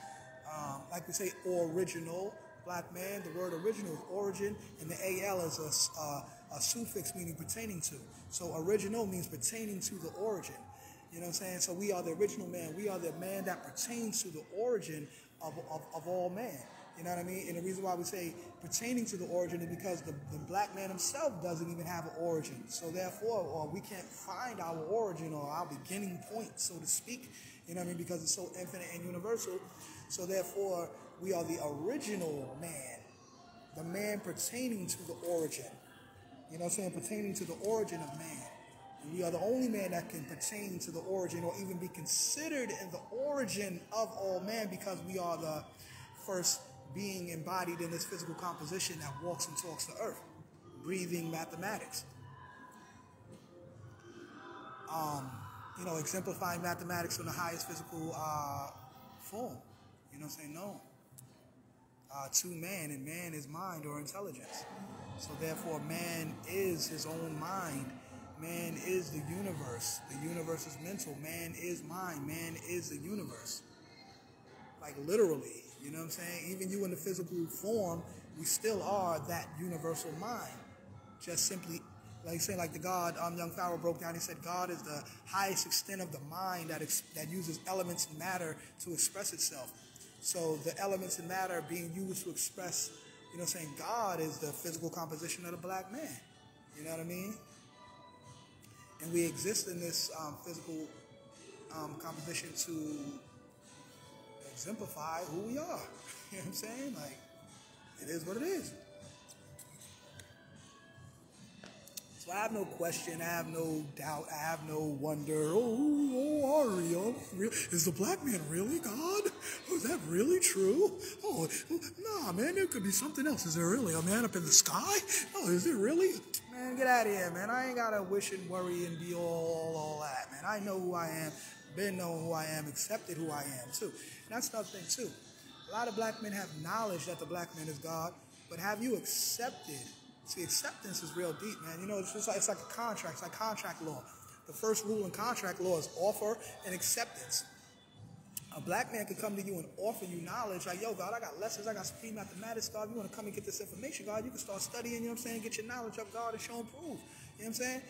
Like we say, original, black man, the word original is origin, and the AL is a suffix meaning pertaining to. So original means pertaining to the origin. You know what I'm saying? So we are the original man. We are the man that pertains to the origin of all man. You know what I mean? And the reason why we say pertaining to the origin is because the black man himself doesn't even have an origin. So therefore, we can't find our origin or our beginning point, so to speak. You know what I mean? Because it's so infinite and universal. So therefore, we are the original man, the man pertaining to the origin. You know what I'm saying? Pertaining to the origin of man. And we are the only man that can pertain to the origin or even be considered in the origin of all man, because we are the first being embodied in this physical composition that walks and talks to earth, breathing mathematics. Exemplifying mathematics in the highest physical form. You know what I'm saying? No. To man, and man is mind or intelligence. So therefore, man is his own mind. Man is the universe. The universe is mental. Man is mind. Man is the universe. Like literally, you know what I'm saying? Even you in the physical form, we still are that universal mind. Just simply, like the God, young Pharaoh broke down, he said God is the highest extent of the mind that uses elements and matter to express itself. So the elements and matter being used to express, you know what I'm saying, God is the physical composition of the black man. You know what I mean? And we exist in this physical composition to exemplify who we are. You know what I'm saying? Like, it is what it is. So I have no question, I have no doubt, I have no wonder. Aria, is the black man really God? Oh, is that really true? Oh, nah, man, there could be something else. Is there really a man up in the sky? Oh, is it really? Man, get out of here, man. I ain't got to wish and worry and be all that, man. I know who I am, been known who I am, accepted who I am, too. And that's another thing, too. A lot of black men have knowledge that the black man is God, but have you accepted? See, acceptance is real deep, man. You know, it's like a contract. It's like contract law. The first rule in contract law is offer and acceptance. A black man could come to you and offer you knowledge, like, yo, God, I got lessons, I got supreme mathematics, God, you want to come and get this information, God, you can start studying, you know what I'm saying, get your knowledge of God and show and prove, you know what I'm saying?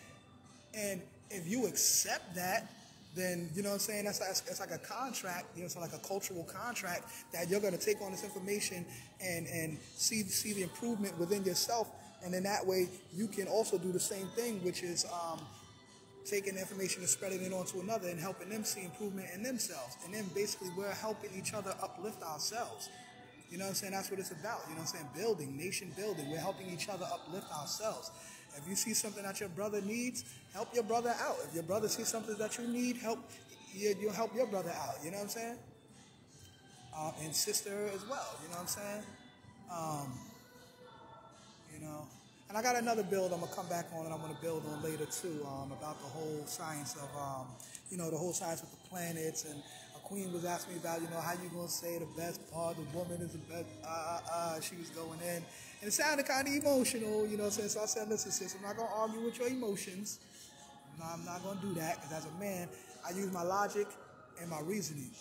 And if you accept that, then, you know what I'm saying, it's like a contract, you know, it's like a cultural contract that you're going to take on this information and see the improvement within yourself. And then that way you can also do the same thing, which is taking the information and spreading it on to another and helping them see improvement in themselves. And then basically we're helping each other uplift ourselves. You know what I'm saying? That's what it's about. You know what I'm saying? Building, nation building. We're helping each other uplift ourselves. If you see something that your brother needs, help your brother out. If your brother sees something that you need, you'll help your brother out. You know what I'm saying? And sister as well. You know what I'm saying? And I got another build I'm going to come back on and I'm going to build on later too, about the whole science of, the whole science with the planets. And a queen was asking me about, how you going to say the best part of the woman is the best, she was going in. And it sounded kind of emotional, you know what I'm saying? So I said, listen, sis, I'm not going to argue with your emotions. I'm not going to do that, because as a man, I use my logic and my reasoning.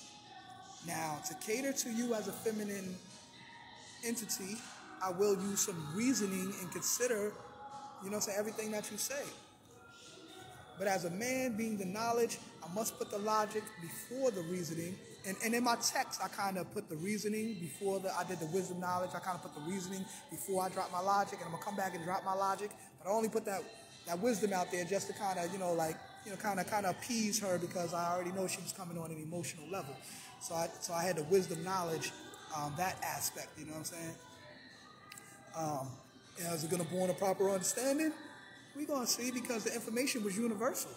Now, to cater to you as a feminine entity, I will use some reasoning and consider, everything that you say. But as a man, being the knowledge, I must put the logic before the reasoning. And in my text, I kind of put the reasoning before I did the wisdom knowledge. I kind of put the reasoning before I drop my logic. And I'm going to come back and drop my logic. But I only put that wisdom out there just to kind of, kind of appease her because I already know she was coming on an emotional level. So I had the wisdom knowledge, that aspect. You know what I'm saying? Is it going to born a proper understanding? We're going to see, because the information was universal.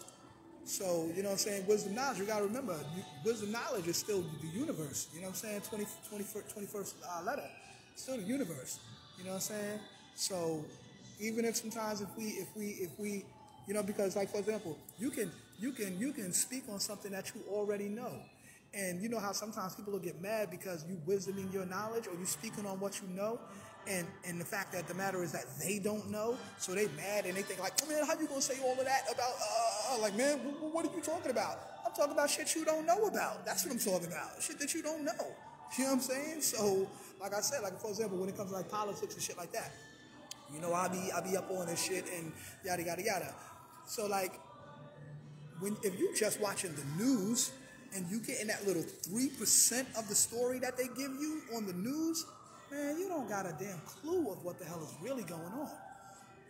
So, you know what I'm saying, wisdom knowledge, you got to remember, wisdom knowledge is still the universe. You know what I'm saying, 21st letter, still the universe. You know what I'm saying? So, even if sometimes if we, because like, for example, you can speak on something that you already know. And you know how sometimes people will get mad because you wisdoming your knowledge, or you speaking on what you know, and the fact that the matter is that they don't know, so they mad and they think like, oh man, how you gonna say all of that about, like, man, what are you talking about? I'm talking about shit you don't know about. That's what I'm talking about, shit that you don't know. You know what I'm saying? So, like I said, like for example, when it comes to like politics and shit like that, I'll be up on this shit and yada yada yada. So like, if you just watching the news and you getting that little 3% of the story that they give you on the news, man, you don't got a damn clue of what the hell is really going on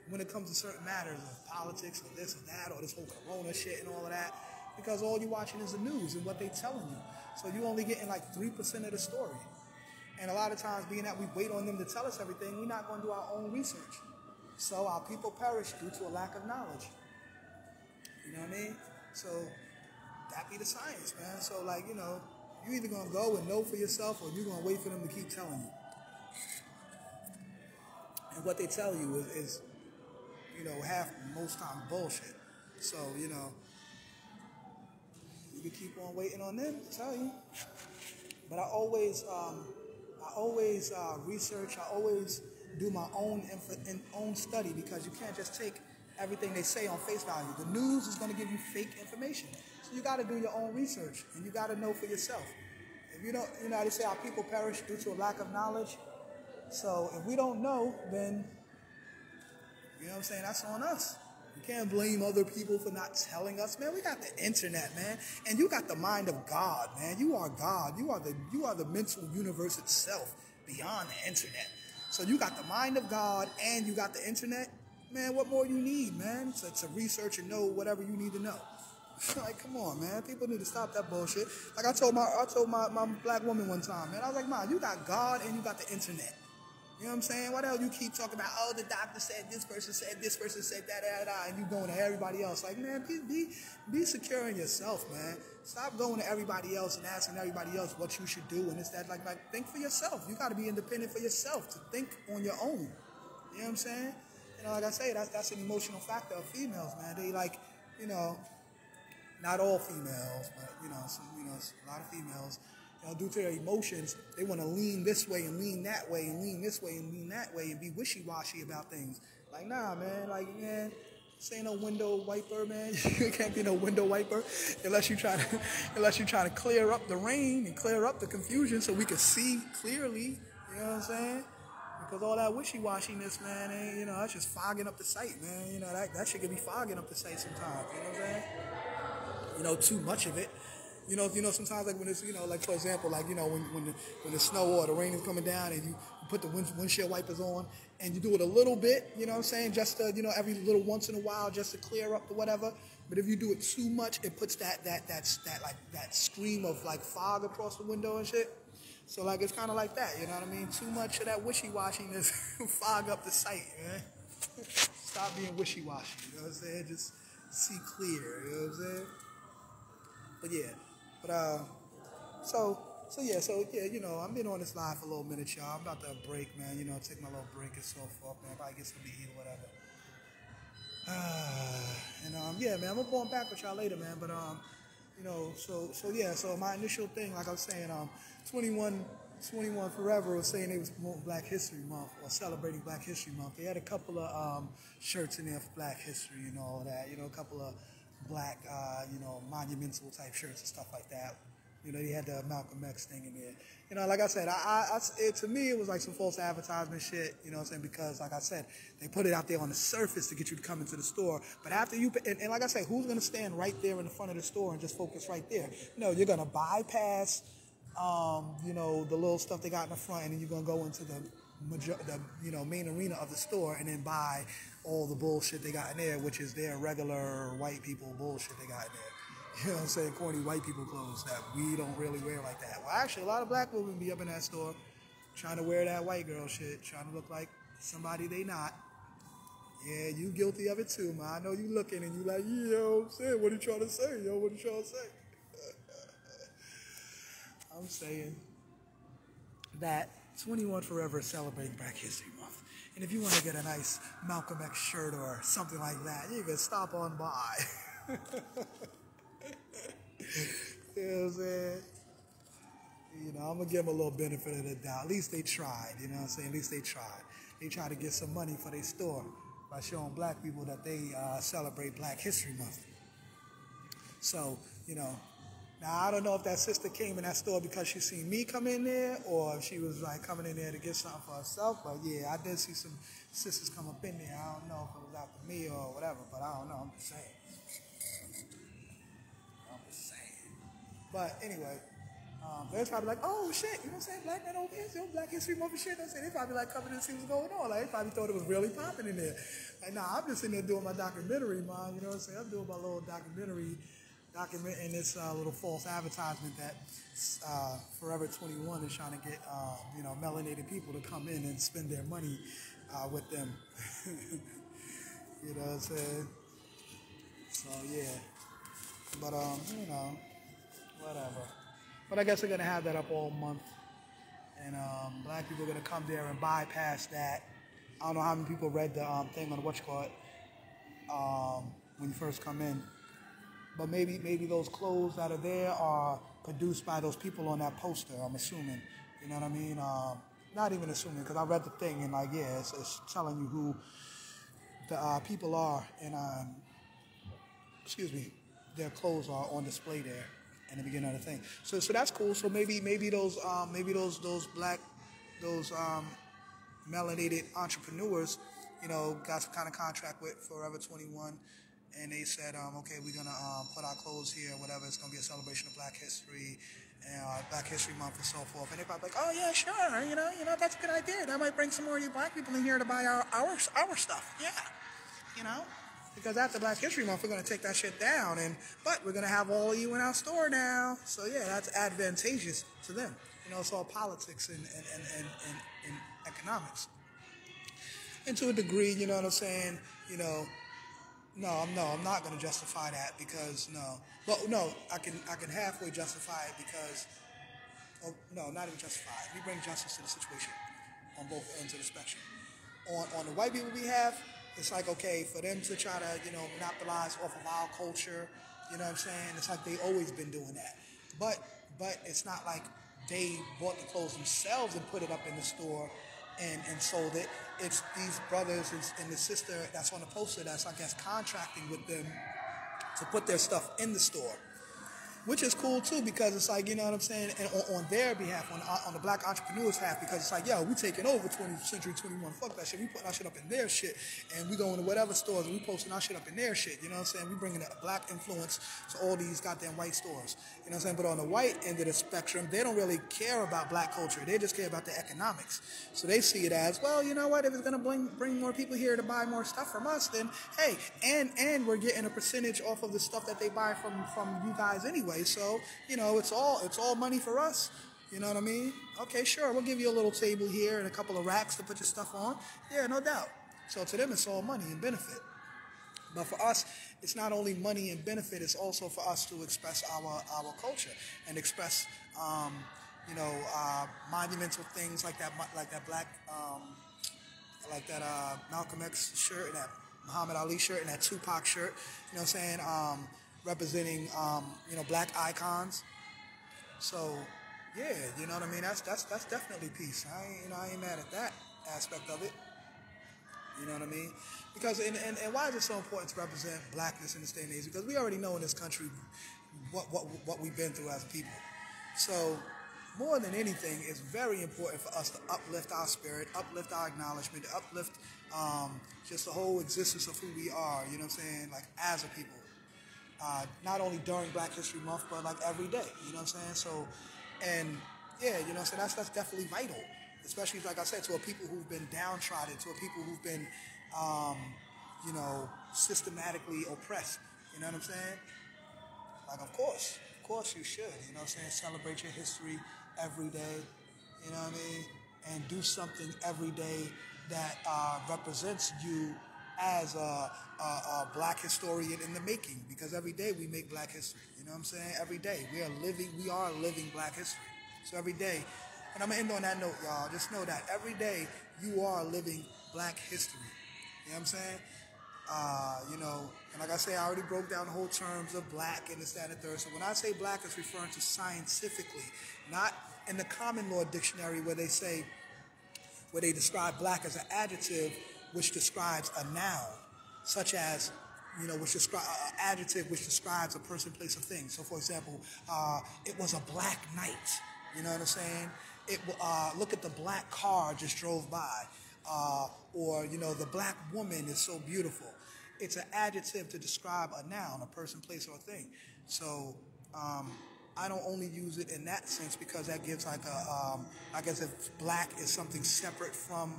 when it comes to certain matters of politics or this or that or this whole corona shit and all of that, because all you're watching is the news and what they telling you. So you only getting like 3% of the story. And a lot of times, being that we wait on them to tell us everything, we're not going to do our own research. So our people perish due to a lack of knowledge. You know what I mean? So that be the science, man. So like, you either going to go and know for yourself, or you're going to wait for them to keep telling you. And what they tell you is half, most time, bullshit. So, you can keep on waiting on them to tell you. But I always research. I always do my own study, because you can't just take everything they say on face value. The news is going to give you fake information. So you got to do your own research, and you got to know for yourself. If you don't, they say our people perish due to a lack of knowledge. So if we don't know, then, you know what I'm saying, that's on us. You can't blame other people for not telling us, man. We got the internet, man. And you got the mind of God, man. You are God. You are the mental universe itself beyond the internet. So you got the mind of God and you got the internet. Man, what more you need, man? To research and know whatever you need to know. Like, come on, man. People need to stop that bullshit. Like I told my black woman one time, man. I was like, Mom, you got God and you got the internet. You know what I'm saying? Why the hell you keep talking about, oh, the doctor said this person said that, and you going to everybody else? Like, man, be secure in yourself, man. Stop going to everybody else and asking everybody else what you should do and it's that. Like, think for yourself. You got to be independent for yourself, to think on your own. You know what I'm saying? Like I say, that's an emotional factor of females, man. They like, not all females, but a lot of females, due to their emotions, they want to lean this way and lean that way and lean this way and lean that way and be wishy-washy about things. Like, nah, man. Like, man, this ain't no window wiper, man. You can't be no window wiper unless you're trying to clear up the rain and clear up the confusion so we can see clearly. You know what I'm saying? Because all that wishy-washiness, man, ain't, that's just fogging up the sight, man. That shit can be fogging up the sight sometimes. You know what I'm saying? Too much of it. Sometimes like when it's, like for example, like, when the snow or the rain is coming down and you put the windshield wipers on and you do it a little bit, you know what I'm saying? Just to, every little once in a while just to clear up or whatever. But if you do it too much, it puts that stream of like fog across the window and shit. So like, it's kind of like that, you know what I mean? Too much of that wishy-washiness fog up the sight, man. Stop being wishy-washy, you know what I'm saying? Just see clear, you know what I'm saying? But yeah. So yeah, I've been on this live for a little minute, y'all. I'm about to break, man. Take my little break and so forth, man. Probably get something to eat or whatever. Yeah, man, I'm gonna go on back with y'all later, man. But so my initial thing, like I was saying, 21 Forever was saying it was Black History Month or celebrating Black History Month. They had a couple of shirts in there for Black History and all that. A couple of black, monumental type shirts and stuff like that. They had the Malcolm X thing in there. Like I said, to me, it was like some false advertisement shit, you know what I'm saying? Because, like I said, they put it out there on the surface to get you to come into the store. But after you, and like I said, who's going to stand right there in the front of the store and just focus right there? No, you're going to bypass, the little stuff they got in the front, and then you're going to go into the main arena of the store and then buy all the bullshit they got in there, which is their regular white people bullshit they got in there. You know what I'm saying? Corny white people clothes that we don't really wear like that. Well, actually, a lot of black women be up in that store trying to wear that white girl shit, trying to look like somebody they not. Yeah, you guilty of it too, man. I know you looking and you like, yo, I'm saying, what are you trying to say? Yo, what are you trying to say? I'm saying that 21 Forever is celebrating Black History Month. And if you want to get a nice Malcolm X shirt or something like that, you can stop on by. You know what I'm saying? You know, I'm going to give them a little benefit of the doubt. At least they tried, you know what I'm saying? At least they tried. They tried to get some money for their store by showing black people that they celebrate Black History Month. So, you know, now I don't know if that sister came in that store because she seen me come in there or if she was like coming in there to get something for herself. But yeah, I did see some sisters come up in there. I don't know if it was after me or whatever, but I don't know. I'm just saying. But anyway, they're probably like, oh shit, you know what I'm saying? Black men over here, Black History Month and shit. You know what I'm saying? They probably like coming in and see what's going on. Like, they probably thought it was really popping in there. Like, nah, I'm just sitting there doing my documentary, man. You know what I'm saying? I'm doing my little documentary, documenting this little false advertisement that Forever 21 is trying to get, you know, melanated people to come in and spend their money with them. You know what I'm saying? So, yeah. But, you know, whatever. But I guess they're going to have that up all month. And black people are going to come there and bypass that. I don't know how many people read the thing on whatchamacallit when you first come in. But maybe those clothes that are there are produced by those people on that poster, I'm assuming. You know what I mean? Not even assuming, because I read the thing and like, yeah, it's telling you who the people are. And, excuse me, their clothes are on display there in the beginning of the thing. So that's cool. So maybe those black melanated entrepreneurs, you know, got some kind of contract with Forever 21, and they said, okay, we're gonna put our clothes here, whatever. It's gonna be a celebration of Black History and Black History Month and so forth. And they probably like, oh yeah, sure, you know, that's a good idea. That might bring some more of you black people in here to buy our stuff. Yeah, you know. Because after Black History Month, we're going to take that shit down, but we're going to have all of you in our store now. So yeah, that's advantageous to them. You know, it's all politics and economics. And to a degree, you know what I'm saying? You know, no, I'm not going to justify that because I can halfway justify it because, not even justify it. We bring justice to the situation on both ends of the spectrum. On the white people we have, it's like, okay, for them to try to, you know, monopolize off of our culture, you know what I'm saying? It's like they always been doing that. But it's not like they bought the clothes themselves and put it up in the store and sold it. It's these brothers and the sister that's on the poster that's, I guess, contracting with them to put their stuff in the store. Which is cool too, because it's like, you know what I'm saying, and on their behalf, on the black entrepreneurs' half, because it's like, yo, we taking over 20th Century 21, fuck that shit, we putting our shit up in their shit, and we going to whatever stores, and we posting our shit up in their shit, you know what I'm saying, we bringing a black influence to all these goddamn white stores, you know what I'm saying, but on the white end of the spectrum, they don't really care about black culture, they just care about the economics, so they see it as, well, you know what, if it's going to bring more people here to buy more stuff from us, then, hey, and we're getting a percentage off of the stuff that they buy from you guys anyway. So, you know, it's all money for us. You know what I mean? Okay, sure, we'll give you a little table here and a couple of racks to put your stuff on. Yeah, no doubt. So to them, it's all money and benefit. But for us, it's not only money and benefit, it's also for us to express our culture and express, monumental things like that black, like that Malcolm X shirt and that Muhammad Ali shirt and that Tupac shirt. You know what I'm saying? Representing, black icons. So, yeah, you know what I mean? That's definitely peace. I ain't mad at that aspect of it. You know what I mean? Because, and why is it so important to represent blackness in this day and age? Because we already know in this country what we've been through as a people. So, more than anything, it's very important for us to uplift our spirit, uplift our acknowledgement, uplift just the whole existence of who we are, you know what I'm saying, like as a people. Not only during Black History Month, but like every day, you know what I'm saying? So, and yeah, you know what I'm saying? That's definitely vital, especially, like I said, to a people who've been downtrodden, to a people who've been, systematically oppressed. You know what I'm saying? Like, of course you should. You know what I'm saying? Celebrate your history every day. You know what I mean? And do something every day that represents you as a black historian in the making. Because every day we make black history. You know what I'm saying? Every day we are living black history. So every day, and I'm gonna end on that note, y'all. Just know that every day you are living black history. You know what I'm saying? And like I say, I already broke down the whole terms of black and this, that, and the third. So when I say black, it's referring to scientifically, not in the common law dictionary where they describe black as an adjective which describes a noun, such as, which describe an adjective which describes a person, place, or thing. So, for example, it was a black night. You know what I'm saying? Look at the black car just drove by. Or the black woman is so beautiful. It's an adjective to describe a noun, a person, place, or a thing. So I don't only use it in that sense because that gives like I guess if black is something separate from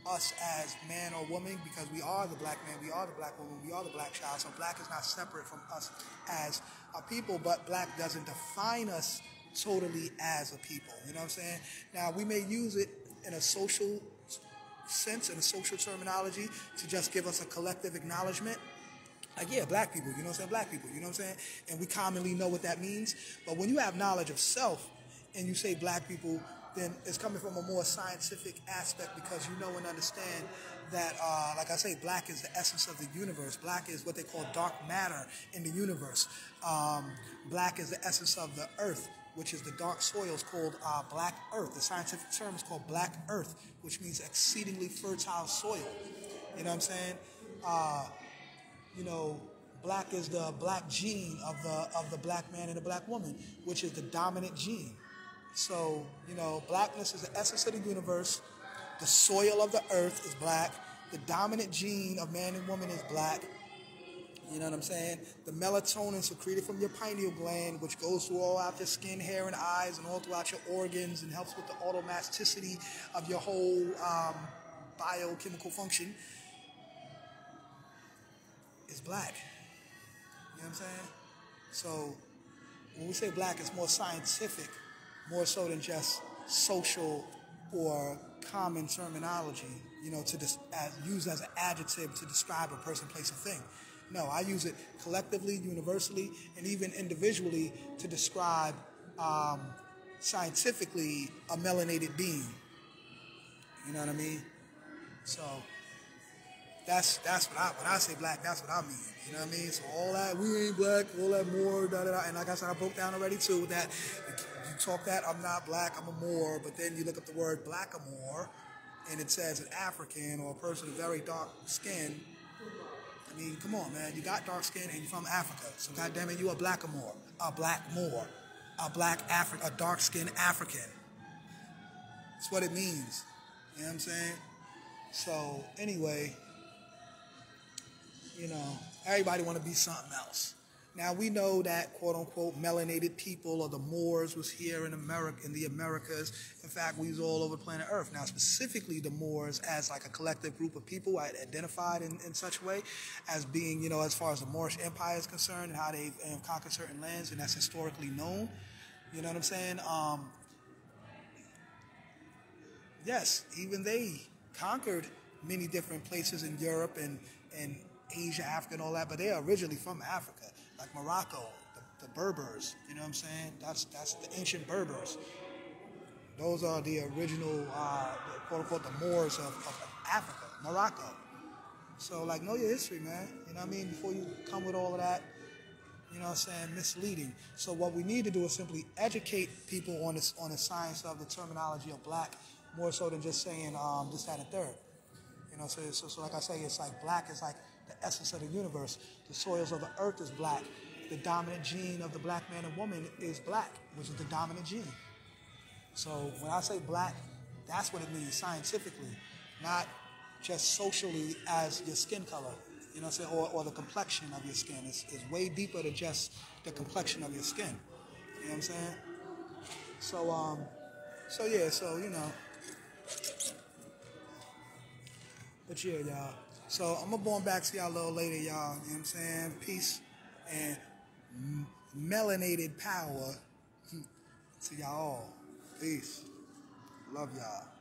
us as man or woman, because we are the black man, we are the black woman, we are the black child. So black is not separate from us as a people, but black doesn't define us totally as a people. You know what I'm saying? Now, we may use it in a social sense, in a social terminology, to just give us a collective acknowledgement. Like, yeah, black people, you know what I'm saying? Black people, you know what I'm saying? And we commonly know what that means. But when you have knowledge of self and you say black people, then it's coming from a more scientific aspect, because you know and understand that, like I say, black is the essence of the universe. Black is what they call dark matter in the universe. Black is the essence of the earth, which is the dark soils called black earth. The scientific term is called black earth, which means exceedingly fertile soil. You know what I'm saying? Black is the black gene of the black man and the black woman, which is the dominant gene. So, blackness is the essence of the universe. The soil of the earth is black. The dominant gene of man and woman is black. You know what I'm saying? The melatonin secreted from your pineal gland, which goes through all out your skin, hair, and eyes, and all throughout your organs, and helps with the automaticity of your whole biochemical function, is black. You know what I'm saying? So when we say black, it's more scientific, more so than just social or common terminology, used as an adjective to describe a person, place, or thing. No, I use it collectively, universally, and even individually to describe scientifically a melanated being. You know what I mean? So that's when I say black, that's what I mean. You know what I mean? So all that, we ain't black, all that Moor, da-da-da. And like I said, I broke down already too, that you talk that, I'm not black, I'm a Moor, but then you look up the word blackamoor, and it says an African or a person with very dark skin. I mean, come on, man. You got dark skin and you're from Africa. So, goddammit, you a blackamoor, a black Moor, a dark-skinned African. That's what it means. You know what I'm saying? So, anyway, everybody want to be something else. Now, we know that, quote-unquote, melanated people or the Moors was here in America, in the Americas. In fact, we was all over planet Earth. Now, specifically the Moors as like a collective group of people identified in such a way as being, as far as the Moorish Empire is concerned and how they conquered certain lands, and that's historically known. You know what I'm saying? Yes, even they conquered many different places in Europe and Asia, Africa, and all that, but they are originally from Africa. Like Morocco, the Berbers, you know what I'm saying? That's the ancient Berbers. Those are the original, quote-unquote, the Moors of Africa, Morocco. So, know your history, man. You know what I mean? Before you come with all of that, you know what I'm saying, misleading. So what we need to do is simply educate people on the science of the terminology of black, more so than just saying this, that, and third. So like I say, it's like black is like the essence of the universe. The soils of the earth is black. The dominant gene of the black man and woman is black, which is the dominant gene. So when I say black, that's what it means scientifically, not just socially as your skin color, you know what I'm saying, or the complexion of your skin. It's way deeper than just the complexion of your skin. You know what I'm saying? So, But yeah, y'all. So I'm going to bone back to y'all a little later, y'all. You know what I'm saying? Peace and melanated power to y'all all. Peace. Love y'all.